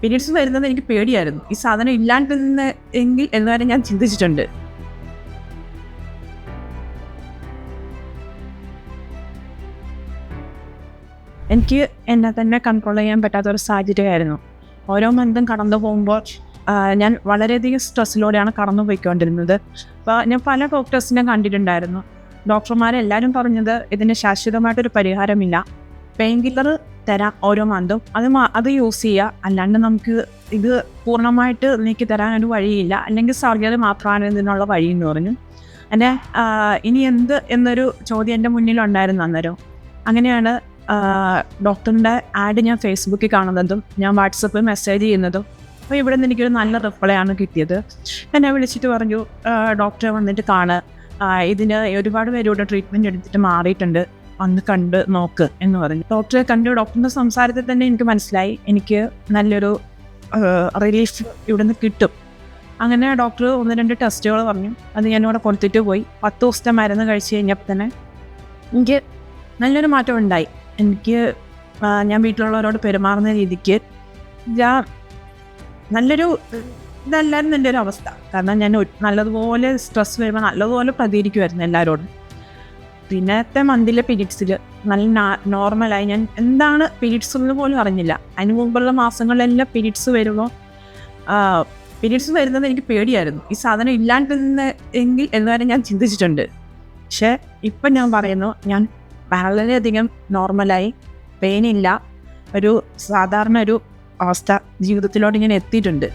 Periods വരുന്നത് എനിക്ക് പേടിയായിരുന്നു. ഈ സാധനം ഇല്ലാണ്ടിരുന്ന എങ്കിൽ എന്നുവരെ ഞാൻ ചിന്തിച്ചിട്ടുണ്ട്. എനിക്ക് എന്നെ തന്നെ കൺട്രോൾ ചെയ്യാൻ പറ്റാത്തൊരു സാഹചര്യമായിരുന്നു. ഓരോ മന്തും കടന്നു പോകുമ്പോൾ ഞാൻ വളരെയധികം സ്ട്രെസ്സിലൂടെയാണ് കടന്നു പോയിക്കൊണ്ടിരുന്നത്. അപ്പോൾ ഞാൻ പല ഡോക്ടേഴ്സിനെ കണ്ടിട്ടുണ്ടായിരുന്നു. ഡോക്ടർമാരെല്ലാവരും പറഞ്ഞത് ഇതിന് ശാശ്വതമായിട്ടൊരു പരിഹാരമില്ല, പെയിൻ കില്ലർ തരാം ഓരോ മന്തും, അത് യൂസ് ചെയ്യുക, അല്ലാണ്ട് നമുക്ക് ഇത് പൂർണ്ണമായിട്ട് നീക്കി തരാനൊരു വഴിയില്ല, അല്ലെങ്കിൽ സർജറി മാത്രമാണ് ഇതിനുള്ള വഴി എന്ന് പറഞ്ഞു. എൻ്റെ ഇനി എന്ത് എന്നൊരു ചോദ്യം എൻ്റെ മുന്നിലുണ്ടായിരുന്നു അന്നേരം. അങ്ങനെയാണ് ഡോക്ടറിൻ്റെ ആഡ് ഞാൻ ഫേസ്ബുക്കിൽ കാണുന്നതും ഞാൻ വാട്സപ്പിൽ മെസ്സേജ് ചെയ്യുന്നതും. അപ്പോൾ ഇവിടെ നിന്ന് എനിക്കൊരു നല്ല റിപ്ലൈ ആണ് കിട്ടിയത്. എന്നെ വിളിച്ചിട്ട് പറഞ്ഞു, ഡോക്ടറെ വന്നിട്ട് കാണുക, ഇതിന് ഒരുപാട് പേരോട് ട്രീറ്റ്മെൻറ്റ് എടുത്തിട്ട് മാറിയിട്ടുണ്ട്, വന്ന് കണ്ട് നോക്ക് എന്ന് പറഞ്ഞു. ഡോക്ടറെ കണ്ട് ഡോക്ടറിൻ്റെ സംസാരത്തിൽ തന്നെ എനിക്ക് മനസ്സിലായി എനിക്ക് നല്ലൊരു റിലീഫ് ഇവിടെ നിന്ന് കിട്ടും. അങ്ങനെ ഡോക്ടർ 1-2 ടെസ്റ്റുകൾ പറഞ്ഞു. അത് ഞാനിവിടെ കൊടുത്തിട്ട് പോയി. 10 ദിവസത്തെ മരുന്ന് കഴിച്ച് കഴിഞ്ഞപ്പോൾ തന്നെ എനിക്ക് നല്ലൊരു മാറ്റം ഉണ്ടായി. എനിക്ക് ഞാൻ വീട്ടിലുള്ളവരോട് പെരുമാറുന്ന രീതിക്ക് നല്ലൊരു ഇതല്ലായിരുന്നു എൻ്റെ ഒരു അവസ്ഥ. കാരണം ഞാൻ നല്ലതുപോലെ സ്ട്രെസ് വരുമ്പോൾ നല്ലതുപോലെ പ്രതികരിക്കുമായിരുന്നു എല്ലാവരോടും. പിന്നത്തെ മന്തിലെ പീരീഡ്സിൽ നല്ല നോർമലായി. ഞാൻ എന്താണ് പീരീഡ്സ് എന്ന് പോലും അറിഞ്ഞില്ല. അതിന് മുമ്പുള്ള മാസങ്ങളിലെല്ലാം പീരീഡ്സ് വരുമ്പോൾ പീരീഡ്സ് വരുന്നത് എനിക്ക് പേടിയായിരുന്നു. ഈ സാധനം ഇല്ലാണ്ടിരുന്ന എങ്കിൽ എന്നുവരെ ഞാൻ ചിന്തിച്ചിട്ടുണ്ട്. പക്ഷേ ഇപ്പം ഞാൻ പറയുന്നു, ഞാൻ വളരെയധികം നോർമലായി, പെയിനില്ല, ഒരു സാധാരണ ഒരു അവസ്ഥ ജീവിതത്തിലോട്ട് ഇങ്ങനെ എത്തിയിട്ടുണ്ട്.